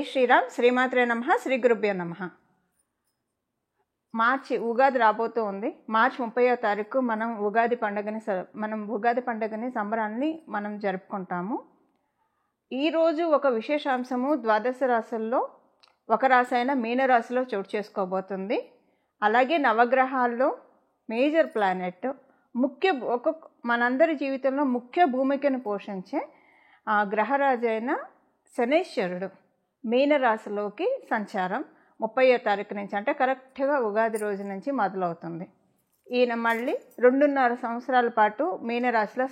జై శ్రీరామ్. శ్రీమాత్రే నమః. శ్రీ గురుభ్యో నమః. మార్చి ఉగాది రాబోతూ ఉంది. మార్చి 30వ తారీఖు మనం ఉగాది పండుగని సంబరాన్ని మనం జరుపుకుంటాము. ఈరోజు ఒక విశేషాంశము ద్వాదశ రాశుల్లో ఒక రాశి అయిన మీనరాశిలో చోటు చేసుకోబోతుంది. అలాగే నవగ్రహాల్లో మేజర్ ప్లానెట్ మనందరి జీవితంలో ముఖ్య భూమికను పోషించే గ్రహరాజు అయిన శనైశ్వరుడు మీనరాశిలోకి సంచారం 30వ తారీఖు నుంచి, అంటే కరెక్ట్గా ఉగాది రోజు నుంచి మొదలవుతుంది. ఈయన మళ్ళీ 2.5 సంవత్సరాల పాటు మీనరాశిలో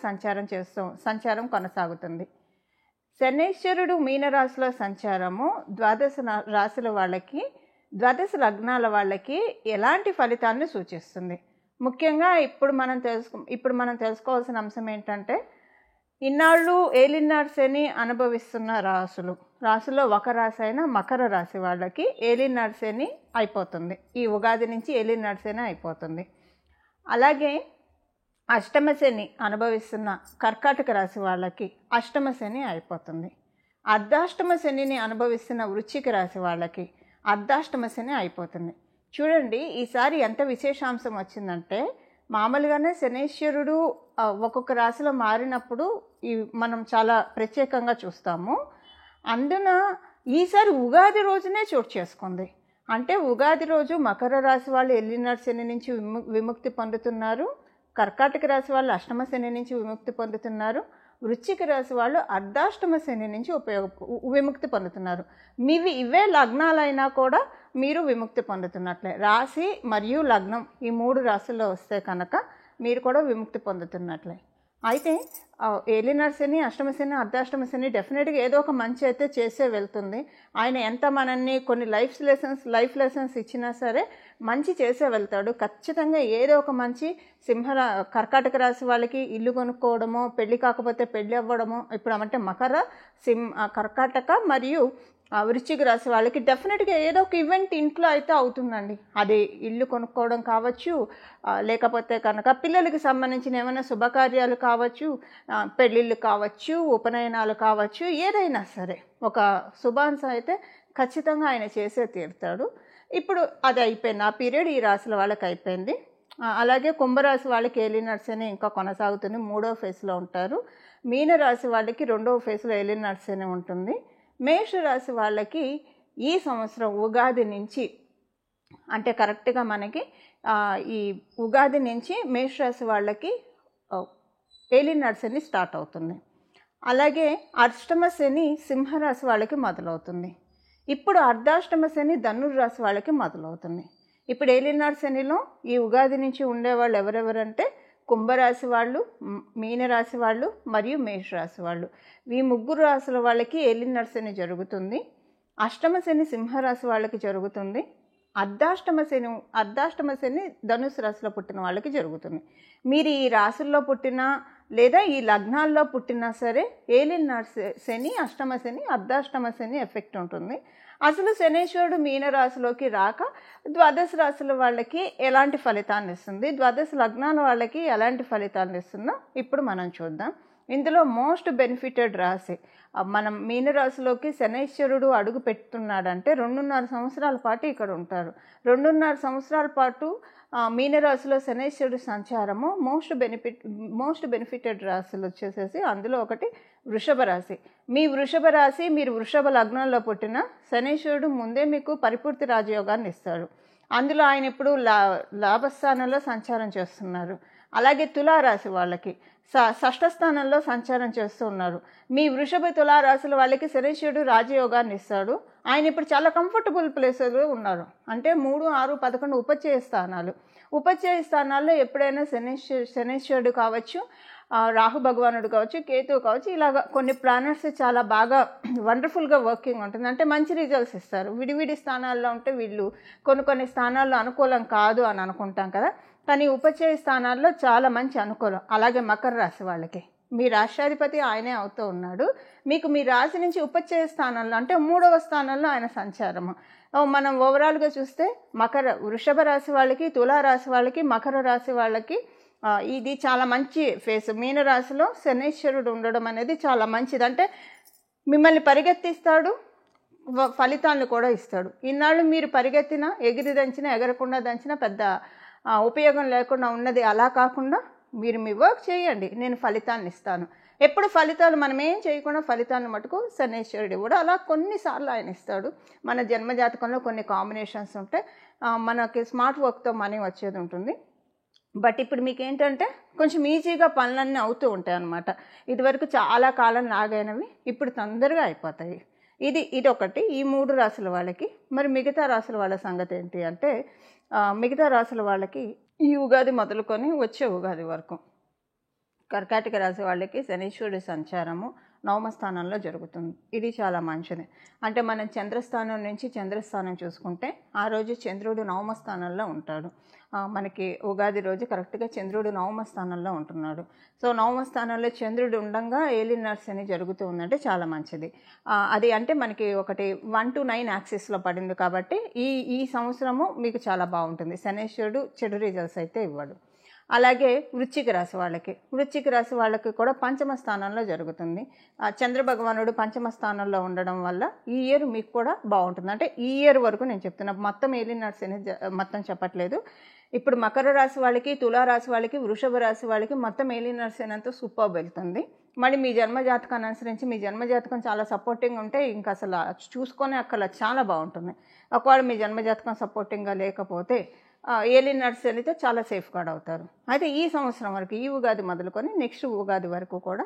సంచారం కొనసాగుతుంది. శనైశ్వరుడు మీనరాశిలో సంచారము ద్వాదశ రాశుల వాళ్ళకి, ద్వాదశ లగ్నాల వాళ్ళకి ఎలాంటి ఫలితాలను సూచిస్తుంది? ముఖ్యంగా ఇప్పుడు మనం తెలుసుకోవాల్సిన అంశం ఏంటంటే, ఇన్నాళ్ళు ఏలినాడు శని అనుభవిస్తున్న రాశుల్లో ఒక రాశి అయిన మకర రాశి వాళ్ళకి ఏలినాడు శని అయిపోతుంది. ఈ ఉగాది నుంచి ఏలినాడు శని అయిపోతుంది. అలాగే అష్టమ శని అనుభవిస్తున్న కర్కాటక రాశి వాళ్ళకి అష్టమ శని అయిపోతుంది. అర్ధాష్టమ శనిని అనుభవిస్తున్న వృశ్చిక రాశి వాళ్ళకి అర్ధాష్టమ శని అయిపోతుంది. చూడండి, ఈసారి ఎంత విశేషాంశం వచ్చిందంటే, మామూలుగానే శనైశ్వరుడు ఒక్కొక్క రాశిలో మారినప్పుడు మనం చాలా ప్రత్యేకంగా చూస్తాము. అందున ఈసారి ఉగాది రోజునే చోటు చేసుకుంది. అంటే ఉగాది రోజు మకర రాశి వాళ్ళు ఏలినాడు శని నుంచి విముక్తి పొందుతున్నారు, కర్కాటక రాశి వాళ్ళు అష్టమ శని నుంచి విముక్తి పొందుతున్నారు, వృశ్చిక రాశి వాళ్ళు అర్ధాష్టమ శని నుంచి విముక్తి పొందుతున్నారు. ఇవే లగ్నాలైనా కూడా మీరు విముక్తి పొందుతున్నట్లే. రాశి మరియు లగ్నం ఈ 3 రాశుల్లో వస్తే కనుక మీరు కూడా విముక్తి పొందుతున్నట్లే. అయితే ఏలినాడు శని, అష్టమ శని, అర్ధాష్టమ శని డెఫినెట్గా ఏదో ఒక మంచి అయితే చేసే వెళ్తుంది. ఆయన ఎంత మనల్ని కొన్ని లైఫ్ లెసన్స్ ఇచ్చినా సరే మంచి చేసే వెళ్తాడు. ఖచ్చితంగా ఏదో ఒక మంచి కర్కాటక రాశి వాళ్ళకి ఇల్లు కొనుక్కోవడమో, పెళ్ళి కాకపోతే పెళ్ళి అవ్వడమో, ఇప్పుడు అంటే కర్కాటక మరియు వృశ్చిక రాశి వాళ్ళకి డెఫినెట్గా ఏదో ఒక ఈవెంట్ ఇంట్లో అయితే అవుతుందండి. అది ఇల్లు కొనుక్కోవడం కావచ్చు, లేకపోతే కనుక పిల్లలకి సంబంధించిన ఏమైనా శుభకార్యాలు కావచ్చు, పెళ్ళిళ్ళు కావచ్చు, ఉపనయనాలు కావచ్చు, ఏదైనా సరే ఒక శుభాంశం అయితే ఖచ్చితంగా ఆయన చేసే తీరుతాడు. ఇప్పుడు అది అయిపోయింది, ఆ పీరియడ్ ఈ రాశుల వాళ్ళకి అయిపోయింది. అలాగే కుంభరాశి వాళ్ళకి ఏలినాడు శని ఇంకా కొనసాగుతుంది, 3వ ఫేజ్లో ఉంటారు. మీనరాశి వాళ్ళకి 2వ ఫేజ్లో ఏలినాడు శని ఉంటుంది. మేషరాశి వాళ్ళకి ఈ సంవత్సరం ఉగాది నుంచి, అంటే కరెక్ట్గా మనకి ఈ ఉగాది నుంచి మేషరాశి వాళ్ళకి ఏలినాడు శని స్టార్ట్ అవుతుంది. అలాగే అష్టమ శని సింహరాశి వాళ్ళకి మొదలవుతుంది. ఇప్పుడు అర్ధాష్టమ శని ధనుర్రాశి వాళ్ళకి మొదలవుతుంది. ఇప్పుడు ఏలినాడు శనిలో ఈ ఉగాది నుంచి ఉండేవాళ్ళు ఎవరెవరంటే కుంభరాశి వాళ్ళు, మీనరాశి వాళ్ళు మరియు మేషరాశి వాళ్ళు. ఈ 3 రాశుల వాళ్ళకి ఏలినాడు శని జరుగుతుంది. అష్టమ శని సింహరాశి వాళ్ళకి జరుగుతుంది. అర్ధాష్టమ శని ధనుసు రాశిలో పుట్టిన వాళ్ళకి జరుగుతుంది. మీరు ఈ రాశుల్లో పుట్టినా లేదా ఈ లగ్నాల్లో పుట్టినా సరే ఏలినాడు శని, అష్టమ శని, అర్ధాష్టమ శని ఎఫెక్ట్ ఉంటుంది. అసలు శనైశ్వరుడు మీనరాశిలోకి రాక ద్వాదశ రాశుల వాళ్ళకి ఎలాంటి ఫలితాన్ని ఇస్తుంది, ద్వాదశ లగ్నాల వాళ్ళకి ఎలాంటి ఫలితాన్ని ఇస్తుందో ఇప్పుడు మనం చూద్దాం. ఇందులో మోస్ట్ బెనిఫిటెడ్ రాశి మనం మీనరాశిలోకి శనైశ్వరుడు అడుగు పెడుతున్నాడంటే 2.5 సంవత్సరాల పాటు ఇక్కడ ఉంటారు. 2.5 సంవత్సరాల పాటు మీనరాశిలో శనైశ్వరుడు సంచారము మోస్ట్ బెనిఫిటెడ్ రాశులు వచ్చేసేసి అందులో ఒకటి వృషభ రాశి. మీరు వృషభ లగ్నంలో పుట్టిన శనైశ్వరుడు ముందే మీకు పరిపూర్తి రాజయోగాన్ని ఇస్తాడు. అందులో ఆయన ఇప్పుడు లాభస్థానంలో సంచారం చేస్తున్నారు. అలాగే తులారాశి వాళ్ళకి షష్ఠ స్థానంలో సంచారం చేస్తూ ఉన్నారు. మీ వృషభ తులారాశుల వాళ్ళకి శనైశ్వరుడు రాజయోగాన్ని ఇస్తాడు. ఆయన ఇప్పుడు చాలా కంఫర్టబుల్ ప్లేస్లో ఉన్నారు. అంటే 3, 6, 11 ఉపచయ స్థానాల్లో ఎప్పుడైనా శనైశ్వరుడు కావచ్చు, రాహు భగవానుడు కావచ్చు, కేతువు కావచ్చు, ఇలాగ కొన్ని ప్లానెట్స్ చాలా బాగా వండర్ఫుల్గా వర్కింగ్ ఉంటుంది. అంటే మంచి రిజల్ట్స్ ఇస్తారు. విడివిడి స్థానాల్లో ఉంటే వీళ్ళు కొన్ని స్థానాల్లో అనుకూలం కాదు అని అనుకుంటాం కదా, కానీ ఉపచయ స్థానాల్లో చాలా మంచి అనుకూలం. అలాగే మకర రాశి వాళ్ళకి మీ రాష్ట్రాధిపతి ఆయనే అవుతూ ఉన్నాడు. మీకు మీ రాశి నుంచి ఉపచయ స్థానంలో అంటే 3వ స్థానంలో ఆయన సంచారము. మనం ఓవరాల్గా చూస్తే వృషభ రాశి వాళ్ళకి, తులారాశి వాళ్ళకి, మకర రాశి వాళ్ళకి ఇది చాలా మంచి ఫేస్. మీనరాశిలో శనైశ్వరుడు ఉండడం అనేది చాలా మంచిది. అంటే మిమ్మల్ని పరిగెత్తిస్తాడు, ఫలితాలను కూడా ఇస్తాడు. ఇన్నాళ్ళు మీరు పరిగెత్తినా, ఎగిరి దంచినా, ఎగరకుండా దంచినా పెద్ద ఉపయోగం లేకుండా ఉన్నది అలా కాకుండా మీరు మీ వర్క్ చేయండి, నేను ఫలితాన్ని ఇస్తాను. ఎప్పుడు ఫలితాలు మనం ఏం చేయకుండా ఫలితాలను మటుకు శనేశ్వరుడు కూడా అలా కొన్నిసార్లు ఆయన ఇస్తాడు. మన జన్మజాతకంలో కొన్ని కాంబినేషన్స్ ఉంటాయి. మనకి స్మార్ట్ వర్క్తో మనీ వచ్చేది ఉంటుంది. బట్ ఇప్పుడు మీకు ఏంటంటే కొంచెం ఈజీగా పనులన్నీ అవుతూ ఉంటాయి అన్నమాట. ఇదివరకు చాలా కాలం లాగైనవి ఇప్పుడు తొందరగా అయిపోతాయి. ఇది ఒకటి ఈ 3 రాసుల వాళ్ళకి. మరి మిగతా రాసుల వాళ్ళ సంగతి ఏంటి అంటే, మిగతా రాసుల వాళ్ళకి ఈ ఉగాది మొదలుకొని వచ్చే ఉగాది వరకు కర్కాటక రాశి వాళ్ళకి శనీశ్వరుడి సంచారము నవమ స్థానంలో జరుగుతుంది. ఇది చాలా మంచిది. అంటే మనం చంద్రస్థానం నుంచి చంద్రస్థానం చూసుకుంటే ఆ రోజు చంద్రుడు నవమ స్థానంలో ఉంటాడు. మనకి ఉగాది రోజు కరెక్ట్గా చంద్రుడు నవమ స్థానంలో ఉంటున్నాడు. సో నవమ స్థానంలో చంద్రుడు ఉండగా ఏలినాటి శని జరుగుతూ ఉందంటే చాలా మంచిది. అది అంటే మనకి ఒకటి 1 to 9 యాక్సిస్లో పడింది కాబట్టి ఈ సంవత్సరము మీకు చాలా బాగుంటుంది. శనేశ్వరుడు చెడు రిజల్ట్స్ అయితే ఇవ్వడు. అలాగే వృశ్చిక రాశి వాళ్ళకి కూడా పంచమ స్థానంలో జరుగుతుంది. చంద్ర భగవానుడు పంచమ స్థానంలో ఉండడం వల్ల ఈ ఇయర్ మీకు కూడా బాగుంటుంది. అంటే ఈ ఇయర్ వరకు నేను చెప్తున్నా, మొత్తం ఏలినాటి శని మొత్తం చెప్పట్లేదు. ఇప్పుడు మకర రాశి వాళ్ళకి, తులారాశి వాళ్ళకి, వృషభ రాశి వాళ్ళకి మొత్తం ఏలినాటి శని అంతా సూపర్ వెళ్తుంది. మళ్ళీ మీ జన్మజాతకాన్ని అనుసరించి మీ జన్మజాతకం చాలా సపోర్టింగ్ ఉంటే ఇంకా అసలు చూసుకొని అక్కడ చాలా బాగుంటుంది. ఒకవేళ మీ జన్మజాతకం సపోర్టింగ్గా లేకపోతే ఏలినాటి శనితో చాలా సేఫ్ గార్డ్ అవుతారు. అయితే ఈ సంవత్సరం వరకు ఈ ఉగాది మొదలుకొని నెక్స్ట్ ఉగాది వరకు కూడా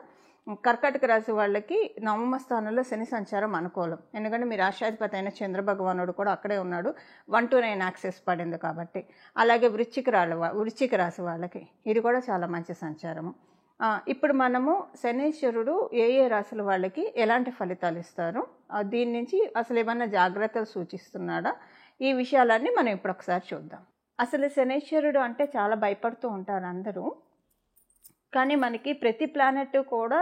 కర్కాటక రాశి వాళ్ళకి నవమ స్థానంలో శని సంచారం అనుకూలం. ఎందుకంటే మీ రాష్ట్రాధిపతి అయిన చంద్రభగవానుడు కూడా అక్కడే ఉన్నాడు. 1 to 9 యాక్సెస్ పడింది కాబట్టి. అలాగే వృశ్చిక రాశి వాళ్ళకి ఇది కూడా చాలా మంచి సంచారము. ఇప్పుడు మనము శనీశ్వరుడు ఏ రాశుల వాళ్ళకి ఎలాంటి ఫలితాలు ఇస్తారు, దీని నుంచి అసలు ఏమన్నా జాగ్రత్తలు సూచిస్తున్నాడా, ఈ విషయాలన్నీ మనం ఇప్పుడు ఒకసారి చూద్దాం. అసలు శనీశ్వరుడు అంటే చాలా భయపడుతూ ఉంటారు అందరూ. కానీ మనకి ప్రతి ప్లానెట్ కూడా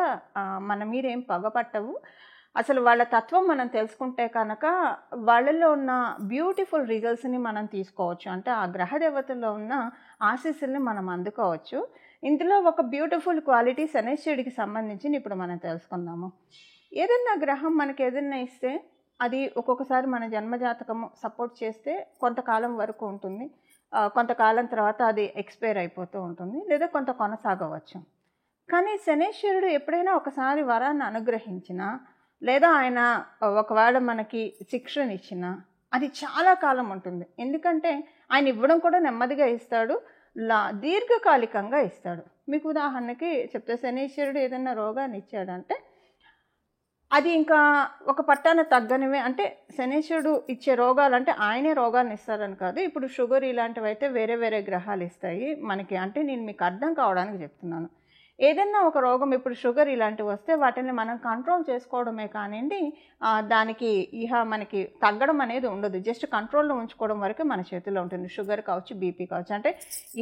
మన మీద ఏం పగపట్టవు. అసలు వాళ్ళ తత్వం మనం తెలుసుకుంటే కనుక వాళ్ళలో ఉన్న బ్యూటిఫుల్ రిజల్ట్స్ని మనం తీసుకోవచ్చు. అంటే ఆ గ్రహ దేవతల్లో ఉన్న ఆశీస్సుల్ని మనం అందుకోవచ్చు. ఇందులో ఒక బ్యూటిఫుల్ క్వాలిటీ శనీశ్వరుడికి సంబంధించి ఇప్పుడు మనం తెలుసుకుందాము. ఏదైనా గ్రహం మనకి ఏదైనా ఇస్తే అది ఒక్కొక్కసారి మన జన్మజాతకము సపోర్ట్ చేస్తే కొంతకాలం వరకు ఉంటుంది. కొంతకాలం తర్వాత అది ఎక్స్పైర్ అయిపోతూ ఉంటుంది, లేదా కొంత కొనసాగవచ్చు. కానీ శనీశ్వరుడు ఎప్పుడైనా ఒకసారి వరాన్ని అనుగ్రహించినా, లేదా ఆయన ఒకవేళ మనకి శిక్షణ అది చాలా కాలం ఉంటుంది. ఎందుకంటే ఆయన ఇవ్వడం కూడా నెమ్మదిగా ఇస్తాడు, దీర్ఘకాలికంగా ఇస్తాడు. మీకు ఉదాహరణకి చెప్తే శనీశ్వరుడు ఏదైనా రోగాన్ని ఇచ్చాడంటే అది ఇంకా ఒక పట్టాన తగ్గనివే. అంటే శనీశ్వరుడు ఇచ్చే రోగాలు అంటే ఆయనే రోగాన్ని ఇస్తారని కాదు. ఇప్పుడు షుగర్ ఇలాంటివి అయితే వేరే వేరే గ్రహాలు ఇస్తాయి మనకి. అంటే నేను మీకు అర్థం కావడానికి చెప్తున్నాను. ఏదైనా ఒక రోగం, ఇప్పుడు షుగర్ ఇలాంటివి వస్తే వాటిని మనం కంట్రోల్ చేసుకోవడమే కానివ్వండి, దానికి మనకి తగ్గడం అనేది ఉండదు. జస్ట్ కంట్రోల్లో ఉంచుకోవడం వరకే మన చేతిలో ఉంటుంది. షుగర్ కావచ్చు, బీపీ కావచ్చు. అంటే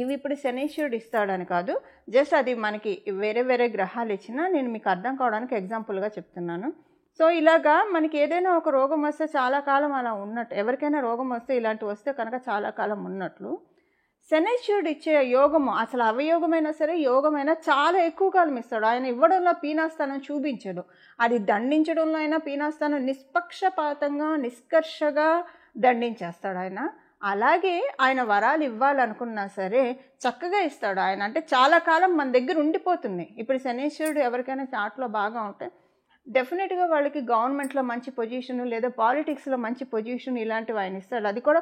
ఇవి ఇప్పుడు శనీశ్వరుడు ఇస్తాడని కాదు, జస్ట్ అది మనకి వేరే వేరే గ్రహాలు ఇచ్చినా నేను మీకు అర్థం కావడానికి ఎగ్జాంపుల్గా చెప్తున్నాను. సో ఇలాగా మనకి ఏదైనా ఒక రోగం వస్తే చాలా కాలం అలా ఉన్నట్టు, ఎవరికైనా రోగం వస్తే ఇలాంటివి వస్తే కనుక చాలా కాలం ఉన్నట్లు, శనీశ్వరుడు ఇచ్చే యోగము అసలు అవయోగమైనా సరే యోగమైనా చాలా ఎక్కువ కాలం ఇస్తాడు. ఆయన ఇవ్వడంలో పీనాస్థానం చూపించడు, అది దండించడంలో అయినా పీనాస్థానం నిష్పక్షపాతంగా నిష్కర్షగా దండించేస్తాడు ఆయన. అలాగే ఆయన వరాలు ఇవ్వాలనుకున్నా సరే చక్కగా ఇస్తాడు ఆయన. అంటే చాలా కాలం మన దగ్గర ఉండిపోతుంది. ఇప్పుడు శనీశ్వరుడు ఎవరికైనా చాట్లో బాగా ఉంటే డెఫినెట్గా వాళ్ళకి గవర్నమెంట్లో మంచి పొజిషన్, లేదా పాలిటిక్స్లో మంచి పొజిషన్ ఇలాంటివి ఆయన ఇస్తాడు. అది కూడా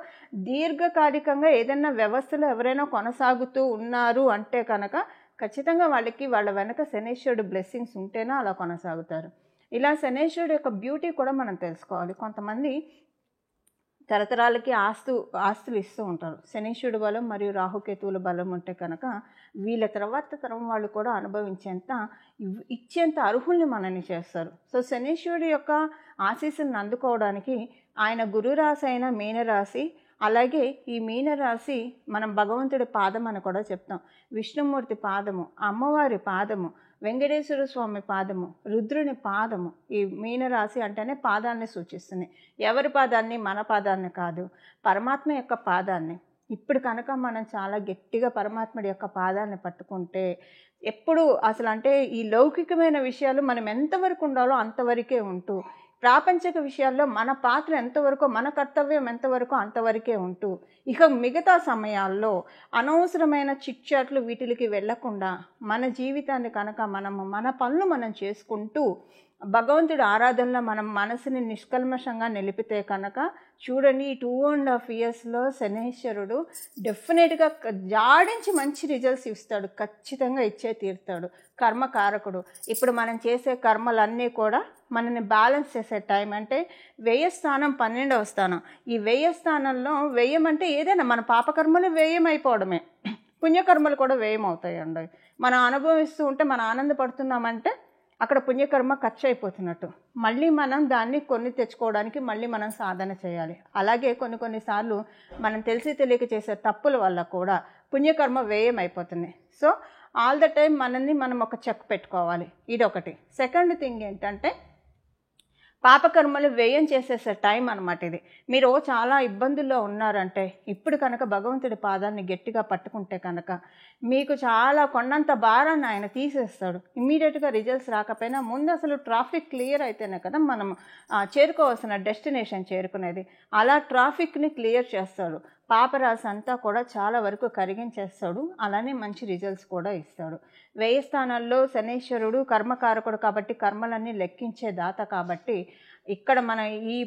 దీర్ఘకాలికంగా ఏదైనా వ్యవస్థలో ఎవరైనా కొనసాగుతూ ఉన్నారు అంటే కనుక ఖచ్చితంగా వాళ్ళకి వాళ్ళ వెనక శనీశ్వరుడు బ్లెస్సింగ్స్ ఉంటేనే అలా కొనసాగుతారు. ఇలా శనీశ్వరుడు యొక్క బ్యూటీ కూడా మనం తెలుసుకోవాలి. కొంతమంది తరతరాలకి ఆస్తులు ఇస్తూ ఉంటారు. శనీశ్వరుడు బలం మరియు రాహుకేతువుల బలం ఉంటే కనుక వీళ్ళ తర్వాత తరం వాళ్ళు కూడా అనుభవించేంత ఇచ్చేంత అర్హుల్ని మనల్ని చేస్తారు. సో శనీశ్వరుడు యొక్క ఆశీస్సులను అందుకోవడానికి ఆయన గురురాశి అయిన మీనరాశి, అలాగే ఈ మీనరాశి మనం భగవంతుడి పాదం అని కూడా చెప్తాం. విష్ణుమూర్తి పాదము, అమ్మవారి పాదము, వెంకటేశ్వర స్వామి పాదము, రుద్రుని పాదము. ఈ మీనరాశి అంటేనే పాదాన్ని సూచిస్తుంది. ఎవరి పాదాన్ని? మన పాదాన్ని కాదు, పరమాత్మ యొక్క పాదాన్ని. ఇప్పుడు కనుక మనం చాలా గట్టిగా పరమాత్ముడి యొక్క పాదాన్ని పట్టుకుంటే ఎప్పుడు అసలు అంటే ఈ లౌకికమైన విషయాలు మనం ఎంతవరకు ఉండాలో అంతవరకే ఉంటూ ప్రాపంచిక విషయాల్లో మన పాత్ర ఎంతవరకు, మన కర్తవ్యం ఎంతవరకు అంతవరకే ఉంటూ, ఇక మిగతా సమయాల్లో అనవసరమైన చిట్చాట్లు వీటికి వెళ్లకుండా మన జీవితాన్ని కనుక మన పనులు మనం చేసుకుంటూ భగవంతుడి ఆరాధనలో మనం మనసుని నిష్కల్మషంగా నిలిపితే కనుక చూడండి, ఈ 2.5 yearsలో శనేశ్వరుడు డెఫినెట్గా జాడించి మంచి రిజల్ట్స్ ఇస్తాడు, ఖచ్చితంగా ఇచ్చే తీరుతాడు. కర్మకారకుడు. ఇప్పుడు మనం చేసే కర్మలన్నీ కూడా మనని బ్యాలెన్స్ చేసే టైం. అంటే వ్యయ స్థానం 12వ స్థానం. ఈ వ్యయ స్థానంలో వ్యయం అంటే ఏదైనా మన పాపకర్మలు వ్యయం అయిపోవడమే, పుణ్యకర్మలు కూడా వ్యయం అవుతాయండి. మనం అనుభవిస్తూ ఉంటే మనం ఆనందపడుతున్నామంటే అక్కడ పుణ్యకర్మ ఖర్చు అయిపోతున్నట్టు. మళ్ళీ మనం దాన్ని తెచ్చుకోవడానికి మళ్ళీ మనం సాధన చేయాలి. అలాగే కొన్నిసార్లు మనం తెలిసి తెలియక చేసే తప్పుల వల్ల కూడా పుణ్యకర్మ వ్యయం అయిపోతుంది. సో ఆల్ ద టైం మనం ఒక చెక్ పెట్టుకోవాలి. ఇదొకటి. సెకండ్ థింగ్ ఏంటంటే పాపకర్మలు వ్యయం చేసేసే టైం అనమాట ఇది. మీరు చాలా ఇబ్బందుల్లో ఉన్నారంటే ఇప్పుడు కనుక భగవంతుడి పాదాన్ని గట్టిగా పట్టుకుంటే కనుక మీకు చాలా కొండంత భారాన్ని ఆయన తీసేస్తాడు. ఇమ్మీడియట్గా రిజల్ట్స్ రాకపోయినా ముందు అసలు ట్రాఫిక్ క్లియర్ అయితేనే కదా మనం చేరుకోవాల్సిన డెస్టినేషన్ చేరుకునేది. అలా ట్రాఫిక్ని క్లియర్ చేస్తాడు. పాపరాశి అంతా కూడా చాలా వరకు కరిగించేస్తాడు. అలానే మంచి రిజల్ట్స్ కూడా ఇస్తాడు. వ్యయ స్థానాల్లో శనేశ్వరుడు కర్మకారకుడు కాబట్టి కర్మలన్నీ లెక్కించే దాత కాబట్టి ఇక్కడ మనం ఈ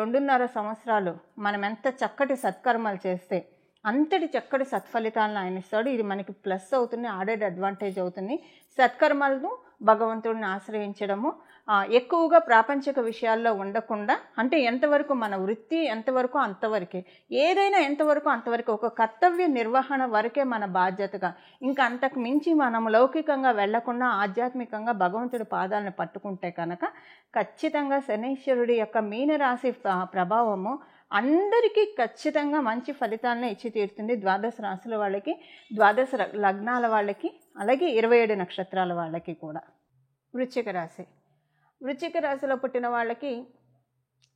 2.5 సంవత్సరాలు మనం ఎంత చక్కటి సత్కర్మలు చేస్తే అంతటి చక్కటి సత్ఫలితాలను ఆయన ఇస్తాడు. ఇది మనకి ప్లస్ అవుతుంది, ఆడెడ్ అడ్వాంటేజ్ అవుతుంది. సత్కర్మలను భగవంతుడిని ఆశ్రయించడము, ఎక్కువగా ప్రాపంచిక విషయాల్లో ఉండకుండా, అంటే ఎంతవరకు మన వృత్తి ఎంతవరకు అంతవరకే, ఏదైనా ఎంతవరకు అంతవరకు, ఒక కర్తవ్య నిర్వహణ వరకే మన బాధ్యతగా, ఇంకా అంతకు మించి మనం లౌకికంగా వెళ్లకుండా ఆధ్యాత్మికంగా భగవంతుడి పాదాలను పట్టుకుంటే కనుక ఖచ్చితంగా శనీశ్వరుడి యొక్క మీనరాశి ప్రభావము అందరికీ ఖచ్చితంగా మంచి ఫలితాలను ఇచ్చి తీరుతుంది. 12 రాశుల వాళ్ళకి, 12 లగ్నాల వాళ్ళకి, అలాగే 27 నక్షత్రాల వాళ్ళకి కూడా. వృశ్చిక రాశి. వృశ్చిక రాశిలో పుట్టిన వాళ్ళకి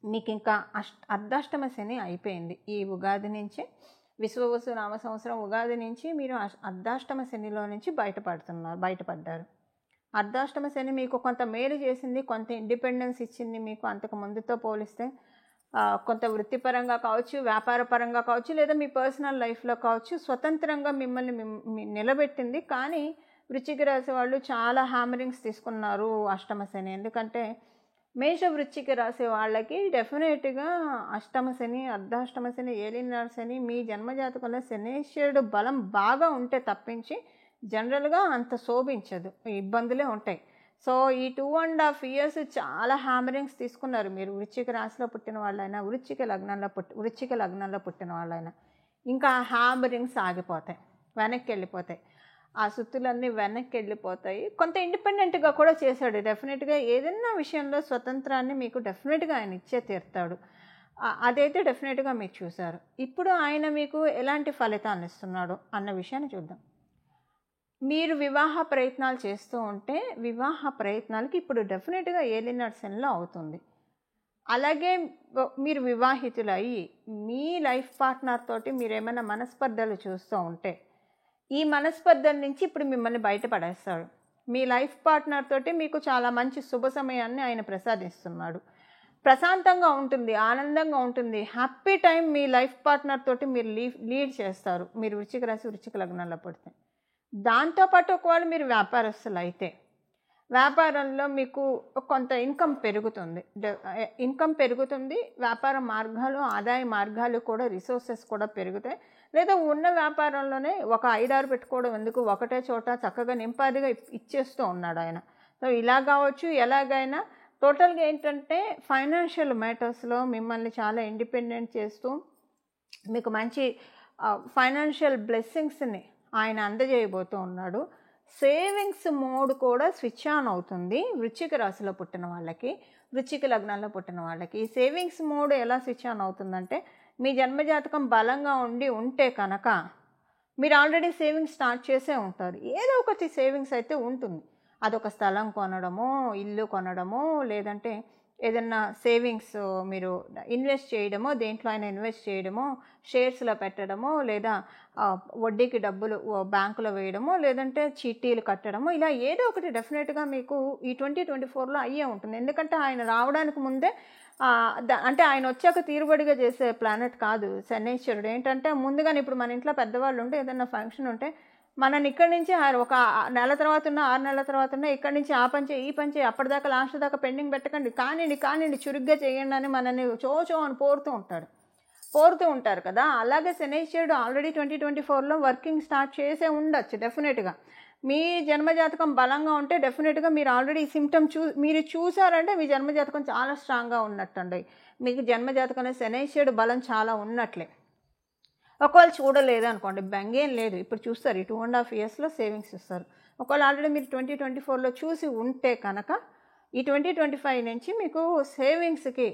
మీకు ఇంకా అర్ధాష్టమ శని అయిపోయింది. ఈ ఉగాది నుంచి, విశ్వవసు నామ సంవత్సరం ఉగాది నుంచి మీరు అర్ధాష్టమ శనిలో నుంచి బయటపడ్డారు. అర్ధాష్టమ శని మీకు కొంత మేలు చేసింది, కొంత ఇండిపెండెన్స్ ఇచ్చింది మీకు అంతకు ముందుతో పోలిస్తే. కొంత వృత్తిపరంగా కావచ్చు, వ్యాపారపరంగా కావచ్చు, లేదా మీ పర్సనల్ లైఫ్లో కావచ్చు, స్వతంత్రంగా మిమ్మల్ని నిలబెట్టింది. కానీ వృశ్చిక రాశి వాళ్ళు చాలా హ్యామరింగ్స్ తీసుకున్నారు అష్టమ శని. ఎందుకంటే మేష వృశ్చిక రాశి వాళ్ళకి డెఫినెట్గా అష్టమ శని, అర్ధాష్టమ శని, ఏలినాడు శని, మీ జన్మజాతకంలో శనేశ్వరుడు బలం బాగా ఉంటే తప్పించి జనరల్గా అంత శోభించదు, ఇబ్బందులే ఉంటాయి. సో ఈ 2.5 years చాలా హ్యామరింగ్స్ తీసుకున్నారు మీరు. వృశ్చిక రాశిలో పుట్టిన వాళ్ళైనా, వృశ్చిక లగ్నంలో పుట్టిన వాళ్ళైనా ఇంకా హ్యామరింగ్స్ ఆగిపోతాయి, వెనక్కి వెళ్ళిపోతాయి. ఆ సుత్తులన్నీ వెనక్కి వెళ్ళిపోతాయి. కొంత ఇండిపెండెంట్గా కూడా చేశాడు. డెఫినెట్గా ఏదైనా విషయంలో స్వతంత్రాన్ని మీకు డెఫినెట్గా ఆయన ఇచ్చే తీరుతాడు. అదైతే డెఫినెట్గా మీరు చూశారు. ఇప్పుడు ఆయన మీకు ఎలాంటి ఫలితాన్ని ఇస్తున్నాడు అన్న విషయాన్ని చూద్దాం. మీరు వివాహ ప్రయత్నాలు చేస్తూ ఉంటే వివాహ ప్రయత్నాలకి ఇప్పుడు డెఫినెట్గా ఏలినాడు శనిలో అవుతుంది. అలాగే మీరు వివాహితులు అయ్యి మీ లైఫ్ పార్ట్నర్ తోటి మీరు ఏమైనా మనస్పర్ధలు చూస్తూ ఉంటే ఈ మనస్పర్ధల నుంచి ఇప్పుడు మిమ్మల్ని బయటపడేస్తాడు. మీ లైఫ్ పార్ట్నర్ తోటి మీకు చాలా మంచి శుభ సమయాన్ని ఆయన ప్రసాదిస్తున్నాడు. ప్రశాంతంగా ఉంటుంది, ఆనందంగా ఉంటుంది, హ్యాపీ టైం మీ లైఫ్ పార్ట్నర్ తోటి మీరు లీడ్ చేస్తారు. మీరు వృశ్చిక రాశి, వృశ్చిక లగ్నంలో పడితే. దాంతోపాటు ఒకవేళ మీరు వ్యాపారస్తులు అయితే వ్యాపారంలో మీకు కొంత ఇన్కమ్ పెరుగుతుంది. వ్యాపార మార్గాలు, ఆదాయ మార్గాలు కూడా, రిసోర్సెస్ కూడా పెరుగుతాయి. లేదా ఉన్న వ్యాపారంలోనే ఒక 5-6 పెట్టుకోవడం ఎందుకు, ఒకటే చోట చక్కగా నింపాదిగా ఇచ్చేస్తూ ఉన్నాడు ఆయన. సో ఇలా కావచ్చు, ఎలాగైనా టోటల్గా ఏంటంటే ఫైనాన్షియల్ మ్యాటర్స్లో మిమ్మల్ని చాలా ఇండిపెండెంట్ చేస్తూ మీకు మంచి ఫైనాన్షియల్ బ్లెస్సింగ్స్ని ఆయన అందజేయబోతూ ఉన్నాడు. సేవింగ్స్ మోడ్ కూడా స్విచ్ ఆన్ అవుతుంది వృశ్చిక రాశిలో పుట్టిన వాళ్ళకి, వృశ్చిక లగ్నాల్లో పుట్టిన వాళ్ళకి. ఈ సేవింగ్స్ మోడ్ ఎలా స్విచ్ ఆన్ అవుతుందంటే మీ జన్మజాతకం బలంగా ఉంటే కనుక మీరు ఆల్రెడీ సేవింగ్స్ స్టార్ట్ చేసే ఉంటారు. ఏదో ఒకటి సేవింగ్స్ అయితే ఉంటుంది. అదొక స్థలం కొనడమో, ఇల్లు కొనడమో, లేదంటే ఏదన్నా సేవింగ్స్ మీరు ఇన్వెస్ట్ చేయడమో, దేంట్లో అయినా ఇన్వెస్ట్ చేయడమో, షేర్స్లో పెట్టడమో, లేదా వడ్డీకి డబ్బులు బ్యాంకులో వేయడమో, లేదంటే చీటీలు కట్టడమో, ఇలా ఏదో ఒకటి డెఫినెట్గా మీకు ఈ 2024లో అయ్యే ఉంటుంది. ఎందుకంటే ఆయన రావడానికి ముందే అంటే ఆయన వచ్చాక తీరుబడిగా చేసే ప్లానెట్ కాదు శనైశ్వరుడు. ఏంటంటే ముందుగానే ఇప్పుడు మన ఇంట్లో పెద్దవాళ్ళు ఉంటే ఏదైనా ఫంక్షన్ ఉంటే మనని ఇక్కడి నుంచి ఒక నెల తర్వాత ఉన్న 6 నెలల తర్వాత ఉన్న ఇక్కడి నుంచి ఆ పని చేయి, ఈ పని చేయి, అప్పటిదాకా లాస్ట్ దాకా పెండింగ్ పెట్టకండి, కానివ్వండి చురుగ్గా చేయండి అని మనని చో అని పోరుతూ ఉంటారు కదా. అలాగే శనైశ్వరుడు ఆల్రెడీ 2024లో వర్కింగ్ స్టార్ట్ చేసే ఉండొచ్చు డెఫినెట్గా. మీ జన్మజాతకం బలంగా ఉంటే డెఫినెట్గా మీరు ఆల్రెడీ ఈ సిమ్టమ్ మీరు చూసారంటే మీ జన్మజాతకం చాలా స్ట్రాంగ్గా ఉన్నట్టండి. మీకు జన్మజాతకంలో శనైశ్వరుడు బలం చాలా ఉన్నట్లే. ఒకవేళ చూడలేదు అనుకోండి, బెంగేం లేదు, ఇప్పుడు చూస్తారు. ఈ 2.5 yearsలో సేవింగ్స్ ఇస్తారు. ఒకవేళ ఆల్రెడీ మీరు 2024లో చూసి ఉంటే కనుక ఈ 2025 నుంచి మీకు సేవింగ్స్కి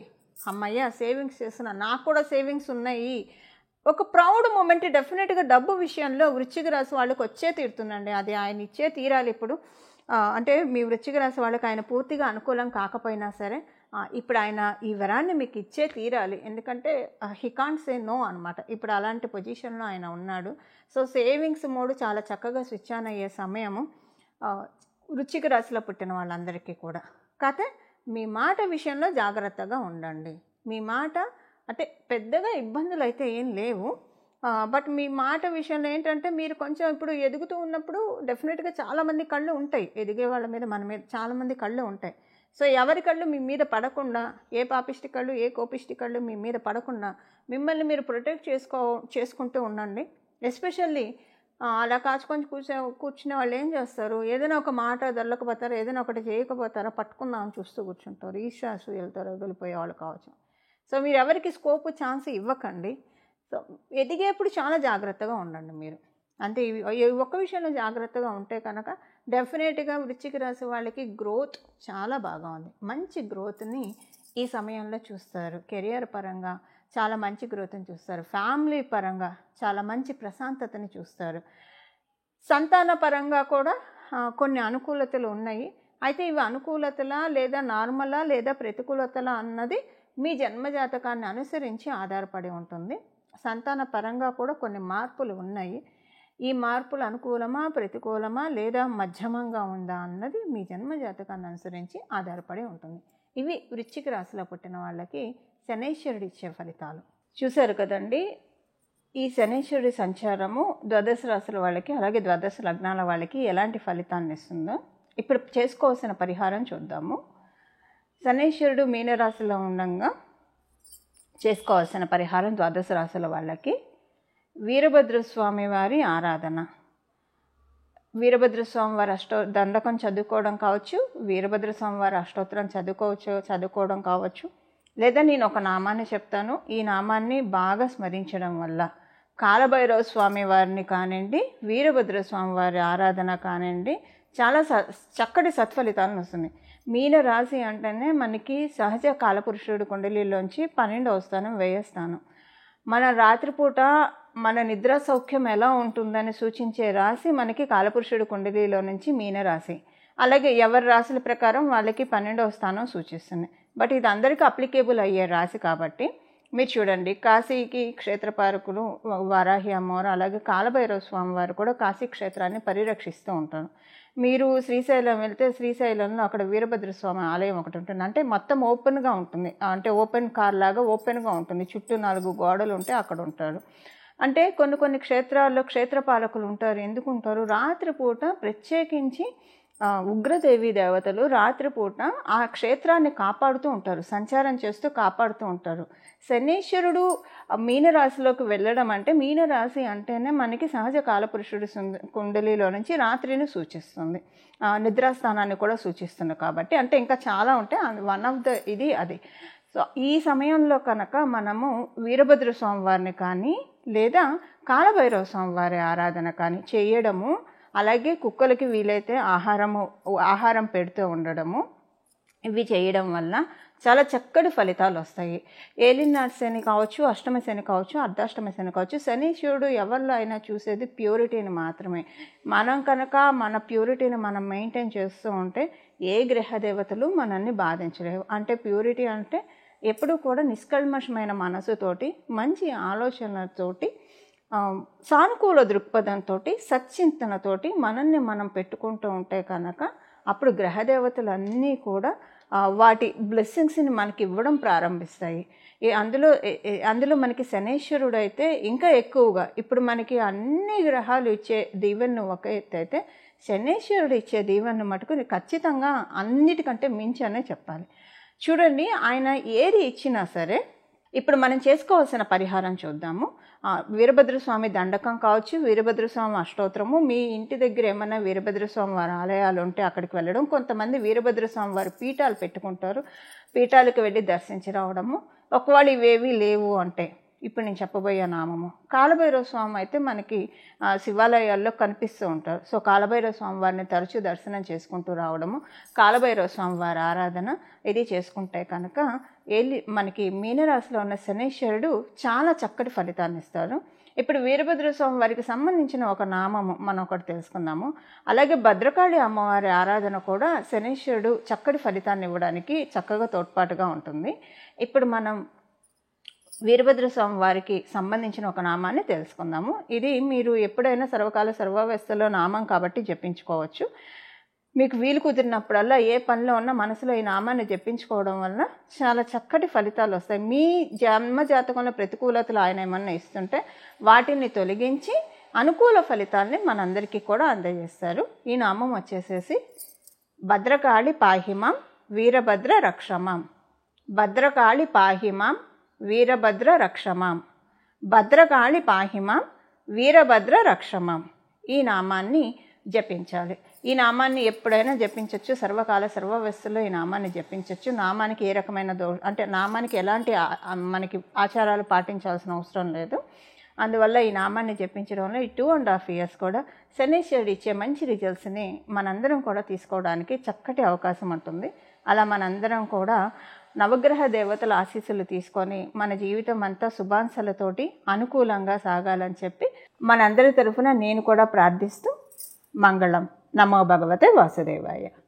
అమ్మయ్య సేవింగ్స్ చేస్తున్నా, నాకు కూడా సేవింగ్స్ ఉన్నాయి, ఒక ప్రౌడ్ మూమెంట్ డెఫినెట్గా డబ్బు విషయంలో వృశ్చిక రాశి వాళ్ళకి వచ్చే తీరుతుందండి. అది ఆయన ఇచ్చే తీరాలి. ఇప్పుడు అంటే మీ వృశ్చిక రాశి వాళ్ళకి ఆయన పూర్తిగా అనుకూలం కాకపోయినా సరే ఇప్పుడు ఆయన ఈ వరాన్ని మీకు ఇచ్చే తీరాలి. ఎందుకంటే హీ కాంట్ సే నో అనమాట. ఇప్పుడు అలాంటి పొజిషన్లో ఆయన ఉన్నాడు. సో సేవింగ్స్ మోడ్ చాలా చక్కగా స్విచ్ ఆన్ అయ్యే సమయము వృశ్చిక రాశిలో పుట్టిన వాళ్ళందరికీ కూడా. కాకపోతే మీ మాట విషయంలో జాగ్రత్తగా ఉండండి. మీ మాట అంటే పెద్దగా ఇబ్బందులు అయితే ఏం లేవు, బట్ మీ మాట విషయంలో ఏంటంటే మీరు కొంచెం ఇప్పుడు ఎదుగుతూ ఉన్నప్పుడు డెఫినెట్గా చాలామంది కళ్ళు ఉంటాయి, ఎదిగే వాళ్ళ మీద మన మీద చాలామంది కళ్ళు ఉంటాయి. సో ఎవరి కళ్ళు మీ మీద పడకుండా, ఏ పాపిష్టి కళ్ళు ఏ కోపిష్టి కళ్ళు మీ మీద పడకుండా మిమ్మల్ని మీరు ప్రొటెక్ట్ చేసుకుంటూ ఉండండి. ఎస్పెషల్లీ అలా కాచుకొని కూర్చునే వాళ్ళు ఏం చేస్తారు, ఏదైనా ఒక మాట దొరకకపోతారా, ఏదైనా ఒకటి చేయకపోతారా, పట్టుకుందామని చూస్తూ కూర్చుంటారు. ఈర్ష్యాసూయలతో రగులిపోయే వాళ్ళు కావచ్చు. సో మీరు ఎవరికి స్కోప్ ఛాన్స్ ఇవ్వకండి. సో ఎదిగేప్పుడు చాలా జాగ్రత్తగా ఉండండి మీరు. అంటే ఈ ఒక్క విషయంలో జాగ్రత్తగా ఉంటే కనుక డెఫినెట్గా వృశ్చిక రాశి వాళ్ళకి గ్రోత్ చాలా బాగా ఉంది. మంచి గ్రోత్ని ఈ సమయంలో చూస్తారు. కెరియర్ పరంగా చాలా మంచి గ్రోత్ని చూస్తారు. ఫ్యామిలీ పరంగా చాలా మంచి ప్రశాంతతని చూస్తారు. సంతాన పరంగా కూడా కొన్ని అనుకూలతలు ఉన్నాయి. అయితే ఇవి అనుకూలతలా లేదా నార్మలా లేదా ప్రతికూలతలా అన్నది మీ జన్మజాతకాన్ని అనుసరించి ఆధారపడి ఉంటుంది. సంతాన పరంగా కూడా కొన్ని మార్పులు ఉన్నాయి. ఈ మార్పులు అనుకూలమా ప్రతికూలమా లేదా మధ్యమంగా ఉందా అన్నది మీ జన్మజాతకాన్ని అనుసరించి ఆధారపడి ఉంటుంది. ఇవి వృశ్చిక రాశిలో పుట్టిన వాళ్ళకి శనైశ్వరుడు ఇచ్చే ఫలితాలు. చూశారు కదండి, ఈ శనైశ్వరుడి సంచారము ద్వాదశ రాశుల వాళ్ళకి అలాగే ద్వాదశ లగ్నాల వాళ్ళకి ఎలాంటి ఫలితాన్ని ఇస్తుందో ఇప్పుడు చేసుకోవాల్సిన పరిహారం చూద్దాము. శనైశ్వరుడు మీనరాశిలో ఉండగా చేసుకోవాల్సిన పరిహారం ద్వాదశ రాశుల వాళ్ళకి వీరభద్రస్వామి వారి ఆరాధన. వీరభద్రస్వామి వారి దండకం చదువుకోవడం కావచ్చు, వీరభద్రస్వామి వారి అష్టోత్తరం చదువుకోవడం కావచ్చు, లేదా నేను ఒక నామాన్ని చెప్తాను, ఈ నామాన్ని బాగా స్మరించడం వల్ల కాలభైరవ స్వామి వారిని కానివ్వండి, వీరభద్రస్వామి వారి ఆరాధన కానివ్వండి, చాలా చక్కటి సత్ఫలితాలను వస్తుంది. మీన రాశి అంటేనే మనకి సహజ కాలపురుషుడు కుండలిలోంచి 12వ స్థానం వ్యయస్థానం. మన రాత్రిపూట మన నిద్ర సౌఖ్యం ఎలా ఉంటుందని సూచించే రాశి మనకి కాలపురుషుడు కుండలిలో నుంచి మీనరాశి. అలాగే ఎవరి రాశుల ప్రకారం వాళ్ళకి 12వ స్థానం సూచిస్తుంది. బట్ ఇది అందరికీ అప్లికేబుల్ అయ్యే రాశి కాబట్టి మీరు చూడండి, కాశీకి క్షేత్రపాలకులు వారాహి అమ్మవారు అలాగే కాలభైరవ స్వామి వారు కూడా కాశీ క్షేత్రాన్ని పరిరక్షిస్తూ ఉంటారు. మీరు శ్రీశైలం వెళ్తే శ్రీశైలంలో అక్కడ వీరభద్రస్వామి ఆలయం ఒకటి ఉంటుంది. అంటే మొత్తం ఓపెన్గా ఉంటుంది, అంటే ఓపెన్ కార్ లాగా ఓపెన్గా ఉంటుంది, చుట్టూ 4 గోడలు ఉంటే అక్కడ ఉంటాడు. అంటే కొన్ని క్షేత్రాల్లో క్షేత్రపాలకులు ఉంటారు. ఎందుకు ఉంటారు, రాత్రిపూట ప్రత్యేకించి ఉగ్రదేవి దేవతలు రాత్రిపూట ఆ క్షేత్రాన్ని కాపాడుతూ ఉంటారు, సంచారం చేస్తూ కాపాడుతూ ఉంటారు. శనీశ్వరుడు మీనరాశిలోకి వెళ్ళడం అంటే, మీనరాశి అంటేనే మనకి సహజ కాలపురుషుడు కుండలిలో నుంచి రాత్రిని సూచిస్తుంది, నిద్రాస్థానాన్ని కూడా సూచిస్తుంది. కాబట్టి అంటే ఇంకా చాలా ఉంటాయి, వన్ ఆఫ్ ద ఇది అది. సో ఈ సమయంలో కనుక మనము వీరభద్ర స్వామి వారిని కానీ లేదా కాలభైరవ స్వామి వారి ఆరాధన కానీ చేయడము, అలాగే కుక్కలకి వీలైతే ఆహారం పెడుతూ ఉండడము, ఇవి చేయడం వల్ల చాలా చక్కటి ఫలితాలు వస్తాయి. ఏలినాటి శని కావచ్చు, అష్టమ శని కావచ్చు, అర్ధాష్టమ శని కావచ్చు. శనీశ్వరుడు ఎవరిలో అయినా చూసేది ప్యూరిటీని మాత్రమే. మనం కనుక మన ప్యూరిటీని మనం మెయింటైన్ చేస్తూ ఉంటే ఏ గ్రహ దేవతలు మనల్ని బాధించలేవు. అంటే ప్యూరిటీ అంటే ఎప్పుడూ కూడా నిష్కల్మషమైన మనసుతోటి, మంచి ఆలోచనలతోటి, సానుకూల దృక్పథంతో, సచ్చింతనతోటి మనల్ని మనం పెట్టుకుంటూ ఉంటే కనుక అప్పుడు గ్రహదేవతలు అన్నీ కూడా వాటి బ్లెస్సింగ్స్ని మనకి ఇవ్వడం ప్రారంభిస్తాయి. అందులో మనకి శనీశ్వరుడు అయితే ఇంకా ఎక్కువగా, ఇప్పుడు మనకి అన్ని గ్రహాలు ఇచ్చే దీవెనను ఒక ఎత్తు అయితే శనీశ్వరుడు ఇచ్చే దీవెనను మటుకు ఖచ్చితంగా అన్నిటికంటే మించి అనే చెప్పాలి. చూడండి, ఆయన ఏది ఇచ్చినా సరే, ఇప్పుడు మనం చేసుకోవాల్సిన పరిహారం చూద్దాము. వీరభద్రస్వామి దండకం కావచ్చు, వీరభద్రస్వామి అష్టోత్తరము, మీ ఇంటి దగ్గర ఏమైనా వీరభద్రస్వామి వారి ఆలయాలు ఉంటే అక్కడికి వెళ్ళడం. కొంతమంది వీరభద్రస్వామి వారి పీఠాలు పెట్టుకుంటారు, పీఠాలకు వెళ్ళి దర్శించి రావడము. ఒకవేళ ఇవేవి లేవు అంటే ఇప్పుడు నేను చెప్పబోయే నామము కాలభైరవ స్వామి అయితే మనకి శివాలయాల్లో కనిపిస్తూ ఉంటారు. సో కాలభైరవ స్వామి వారిని తరచూ దర్శనం చేసుకుంటూ రావడము, కాలభైరవ స్వామి వారి ఆరాధన ఇది చేసుకుంటే కనుక మనకి మీనరాశిలో ఉన్న శనీశ్వరుడు చాలా చక్కటి ఫలితాన్ని ఇస్తారు. ఇప్పుడు వీరభద్రస్వామి వారికి సంబంధించిన ఒక నామము మనం ఒకటి తెలుసుకుందాము. అలాగే భద్రకాళి అమ్మవారి ఆరాధన కూడా శనీశ్వరుడు చక్కటి ఫలితాన్ని ఇవ్వడానికి చక్కగా తోడ్పాటుగా ఉంటుంది. ఇప్పుడు మనం వీరభద్రస్వామి వారికి సంబంధించిన ఒక నామాన్ని తెలుసుకుందాము. ఇది మీరు ఎప్పుడైనా సర్వకాల సర్వావస్థలో నామం కాబట్టి జపించుకోవచ్చు. మీకు వీలు కుదిరినప్పుడల్లా ఏ పనిలో ఉన్నా మనసులో ఈ నామాన్ని జపించుకోవడం వల్ల చాలా చక్కటి ఫలితాలు వస్తాయి. మీ జన్మ జాతకంలో ప్రతికూలతలు ఆయన ఏమన్నా ఇస్తుంటే వాటిని తొలగించి అనుకూల ఫలితాలని మనందరికీ కూడా అందజేస్తారు. ఈ నామం వచ్చేసేసి భద్రకాళి పాహిమాం వీరభద్ర రక్షమాం. భద్రకాళి పాహిమాం వీరభద్ర రక్షమాం. భద్రకాళి పాహిమాం వీరభద్ర రక్షమాం. ఈ నామాన్ని జపించాలి. ఈ నామాన్ని ఎప్పుడైనా జపించవచ్చు. సర్వకాల సర్వవస్థలో ఈ నామాన్ని జపించవచ్చు. నామానికి ఏ రకమైన అంటే నామానికి ఎలాంటి మనకి ఆచారాలు పాటించాల్సిన అవసరం లేదు. అందువల్ల ఈ నామాన్ని జపించడం వల్ల ఈ 2.5 years కూడా శనీశ్వరుడు ఇచ్చే మంచి రిజల్ట్స్ని మనందరం కూడా తీసుకోవడానికి చక్కటి అవకాశం ఉంటుంది. అలా మనందరం కూడా నవగ్రహ దేవతల ఆశీస్సులు తీసుకొని మన జీవితం అంతా శుభాంశాలతోటి అనుకూలంగా సాగాలని చెప్పి మనందరి తరఫున నేను కూడా ప్రార్థిస్తూ మంగళం. నమో భగవతే వాసుదేవాయ.